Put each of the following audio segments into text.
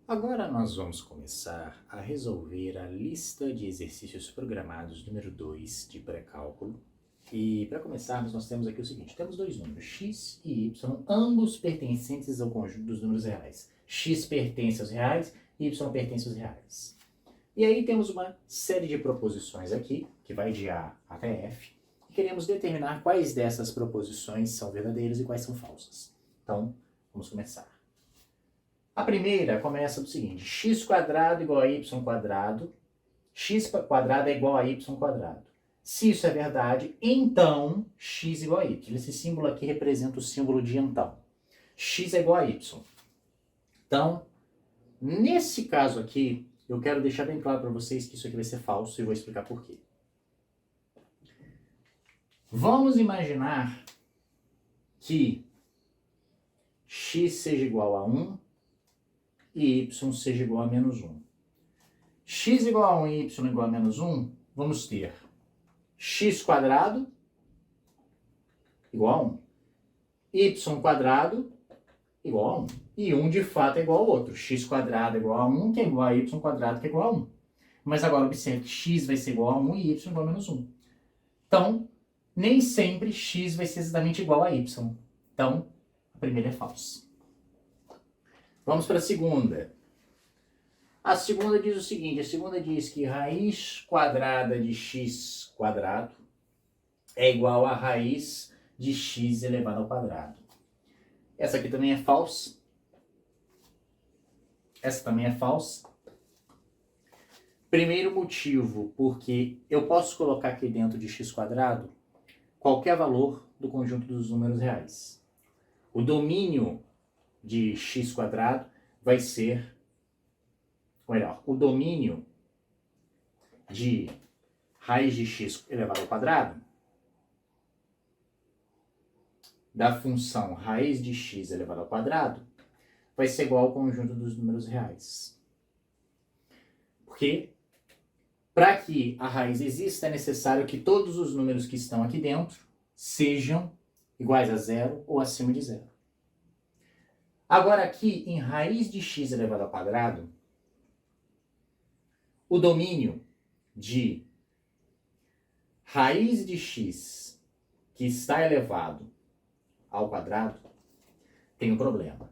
Agora nós vamos começar a resolver a lista de exercícios programados número 2 de pré-cálculo. E para começarmos, nós temos aqui o seguinte: temos dois números, x e y, ambos pertencentes ao conjunto dos números reais. X pertence aos reais e y pertence aos reais. E aí temos uma série de proposições aqui, que vai de A até F, e queremos determinar quais dessas proposições são verdadeiras e quais são falsas. Então, vamos começar. A primeira começa do seguinte: x quadrado igual a y quadrado, x quadrado é igual a y quadrado. Se isso é verdade, então x igual a y. Esse símbolo aqui representa o símbolo de então. X é igual a y. Então, nesse caso aqui, eu quero deixar bem claro para vocês que isso aqui vai ser falso e vou explicar por quê. Vamos imaginar que x seja igual a 1 e y seja igual a menos 1. X igual a 1 e y igual a menos 1, vamos ter x quadrado igual a 1, y quadrado igual a 1. E 1 de fato é igual ao outro. X quadrado é igual a 1, que é igual a y quadrado, que é igual a 1. Mas agora observe que x vai ser igual a 1 e y igual a menos 1. Então, nem sempre x vai ser exatamente igual a y. Então, a primeira é falsa. Vamos para a segunda. A segunda diz o seguinte: a segunda diz que raiz quadrada de x quadrado é igual a raiz de x elevado ao quadrado. Essa aqui também é falsa. Essa também é falsa. Primeiro motivo, porque eu posso colocar aqui dentro de x quadrado qualquer valor do conjunto dos números reais. O domínio de x quadrado vai ser, ou melhor, o domínio de raiz de x elevado ao quadrado da função raiz de x elevado ao quadrado vai ser igual ao conjunto dos números reais. Porque para que a raiz exista é necessário que todos os números que estão aqui dentro sejam iguais a zero ou acima de zero. Agora aqui, em raiz de x elevado ao quadrado, o domínio de raiz de x que está elevado ao quadrado tem um problema.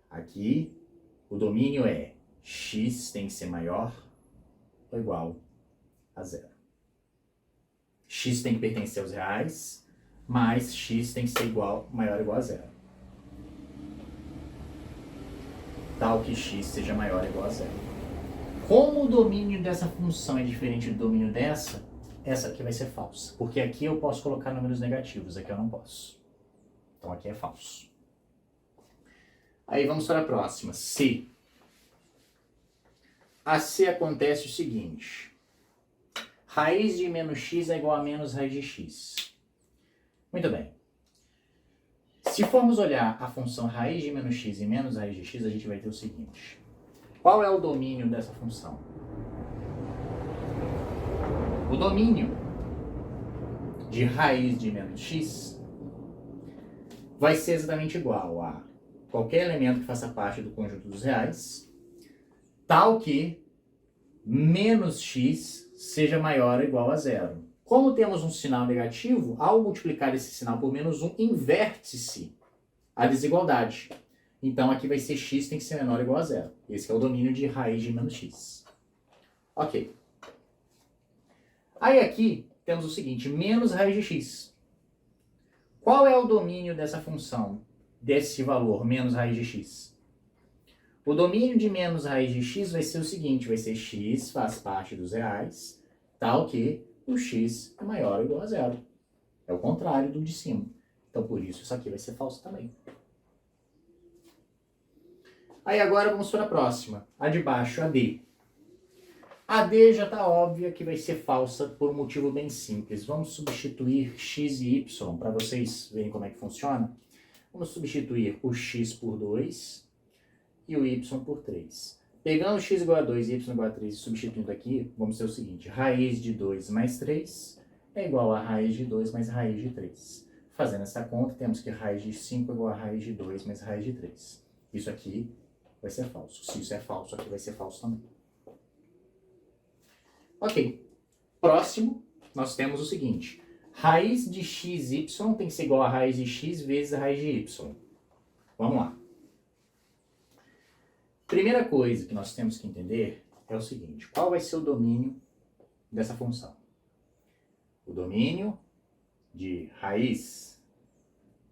Aqui, o domínio é x tem que ser maior ou igual a zero. X tem que pertencer aos reais, mas x tem que ser maior ou igual a zero. Tal que x seja maior ou igual a zero. Como o domínio dessa função é diferente do domínio dessa, essa aqui vai ser falsa. Porque aqui eu posso colocar números negativos, aqui eu não posso. Então aqui é falso. Aí vamos para a próxima, C. A C acontece o seguinte: raiz de menos x é igual a menos raiz de x. Muito bem. Se formos olhar a função raiz de menos x e menos raiz de x, a gente vai ter o seguinte: qual é o domínio dessa função? O domínio de raiz de menos x vai ser exatamente igual a qualquer elemento que faça parte do conjunto dos reais, tal que menos x seja maior ou igual a zero. Como temos um sinal negativo, ao multiplicar esse sinal por menos 1, inverte-se a desigualdade. Então aqui vai ser x tem que ser menor ou igual a zero. Esse é o domínio de raiz de menos x. Ok. Aí aqui temos o seguinte: menos raiz de x. Qual é o domínio dessa função, desse valor, menos raiz de x? O domínio de menos raiz de x vai ser o seguinte: vai ser x faz parte dos reais, tal que o x é maior ou igual a zero. É o contrário do de cima. Então, por isso, isso aqui vai ser falso também. Aí agora vamos para a próxima. A de baixo, a D. A D já está óbvia que vai ser falsa por um motivo bem simples. Vamos substituir x e y para vocês verem como é que funciona. Vamos substituir o x por 2 e o y por 3. Pegando x igual a 2 e y igual a 3 e substituindo aqui, vamos ter o seguinte: raiz de 2 mais 3 é igual a raiz de 2 mais raiz de 3. Fazendo essa conta, temos que raiz de 5 é igual a raiz de 2 mais raiz de 3. Isso aqui vai ser falso. Se isso é falso, aqui vai ser falso também. Ok. Próximo, nós temos o seguinte. Raiz de xy tem que ser igual a raiz de x vezes a raiz de y. Vamos lá. Primeira coisa que nós temos que entender é o seguinte. Qual vai ser o domínio dessa função? O domínio de raiz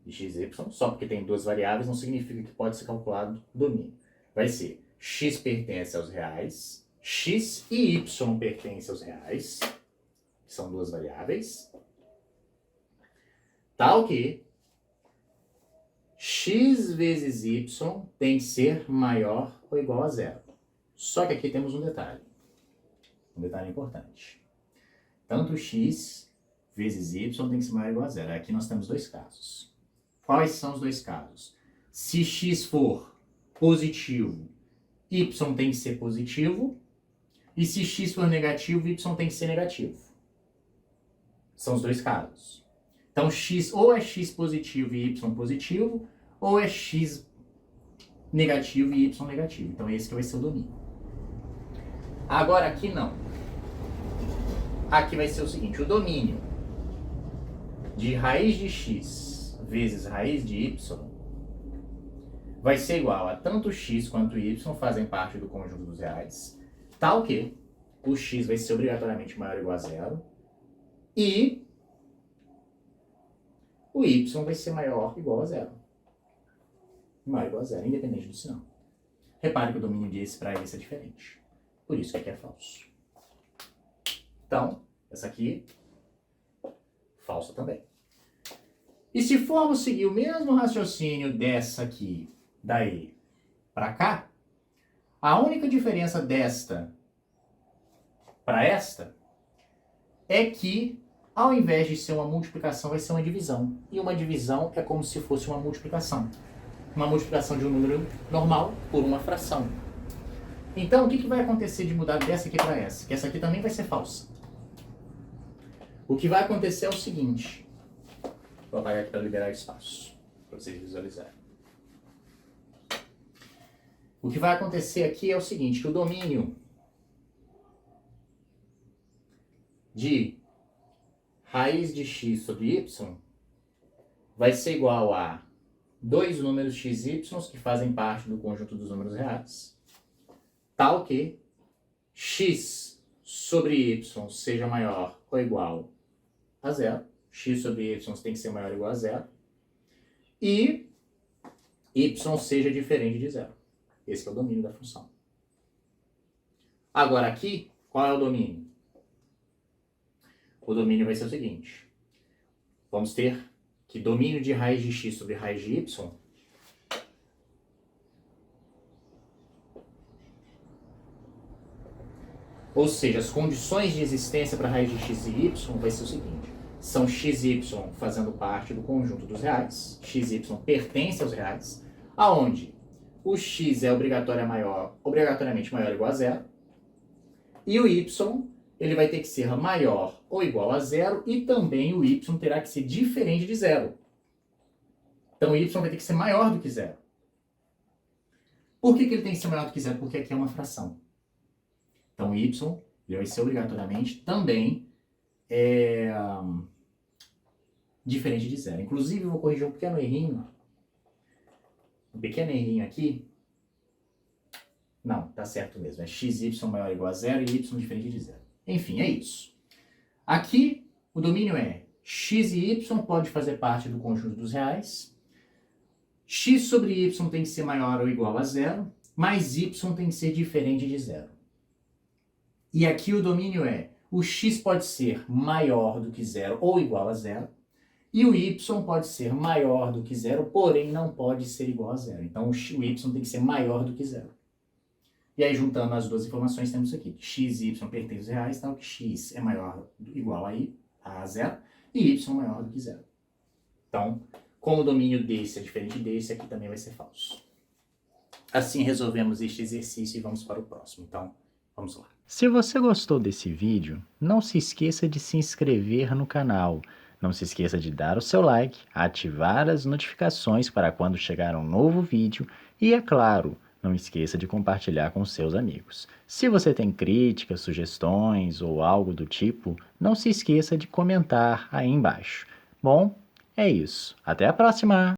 de xy, só porque tem duas variáveis, não significa que pode ser calculado o domínio. Vai ser x pertence aos reais, x e y pertence aos reais, que são duas variáveis, tal que x vezes y tem que ser maior ou igual a zero. Só que aqui temos um detalhe importante. Tanto x vezes y tem que ser maior ou igual a zero. Aqui nós temos dois casos. Quais são os dois casos? Se x for positivo, y tem que ser positivo. E se x for negativo, y tem que ser negativo. São os dois casos. Então, x ou é x positivo e y positivo, ou é x negativo e y negativo. Então, esse que vai ser o domínio. Agora, aqui não. Aqui vai ser o seguinte, o domínio de raiz de x vezes raiz de y vai ser igual a tanto x quanto y fazem parte do conjunto dos reais, tal que o x vai ser obrigatoriamente maior ou igual a zero e o y vai ser maior ou igual a zero. Maior ou igual a zero, independente do sinal. Repare que o domínio desse para esse é diferente. Por isso que aqui é falso. Então, essa aqui, falsa também. E se formos seguir o mesmo raciocínio dessa aqui, daí para cá, a única diferença desta para esta é que, ao invés de ser uma multiplicação, vai ser uma divisão. E uma divisão é como se fosse uma multiplicação. Uma multiplicação de um número normal por uma fração. Então, o que vai acontecer de mudar dessa aqui para essa? Que essa aqui também vai ser falsa. O que vai acontecer é o seguinte. Vou apagar aqui para liberar espaço, para vocês visualizarem. O que vai acontecer aqui é o seguinte, que o domínio de raiz de x sobre y vai ser igual a dois números x e y que fazem parte do conjunto dos números reais, tal que x sobre y seja maior ou igual a zero, x sobre y tem que ser maior ou igual a zero, e y seja diferente de zero. Esse é o domínio da função. Agora aqui, qual é o domínio? O domínio vai ser o seguinte. Vamos ter que domínio de raiz de x sobre raiz de y ou seja, as condições de existência para raiz de x e y vai ser o seguinte. São x e y fazendo parte do conjunto dos reais. X e y pertencem aos reais. Aonde o x é obrigatoriamente maior ou igual a zero. E o y, ele vai ter que ser maior ou igual a zero. E também o y terá que ser diferente de zero. Então o y vai ter que ser maior do que zero. Por que ele tem que ser maior do que zero? Porque aqui é uma fração. Então o y ele vai ser obrigatoriamente também diferente de zero. Inclusive eu vou corrigir um pequeno errinho. Um pequeno errinho aqui. Não, tá certo mesmo. É x, y maior ou igual a zero e y diferente de zero. Enfim, é isso. Aqui o domínio é x e y pode fazer parte do conjunto dos reais. X sobre y tem que ser maior ou igual a zero, mas y tem que ser diferente de zero. E aqui o domínio é, o x pode ser maior do que zero ou igual a zero, e o y pode ser maior do que zero, porém não pode ser igual a zero. Então o y tem que ser maior do que zero. E aí juntando as duas informações temos aqui, que x e y pertencem aos reais, então que x é maior ou igual a zero, e y maior do que zero. Então, como o domínio desse é diferente desse, aqui também vai ser falso. Assim resolvemos este exercício e vamos para o próximo. Então, vamos lá. Se você gostou desse vídeo, não se esqueça de se inscrever no canal. Não se esqueça de dar o seu like, ativar as notificações para quando chegar um novo vídeo e, é claro, Não esqueça de compartilhar com seus amigos. Se você tem críticas, sugestões ou algo do tipo, não se esqueça de comentar aí embaixo. Bom, é isso. Até a próxima!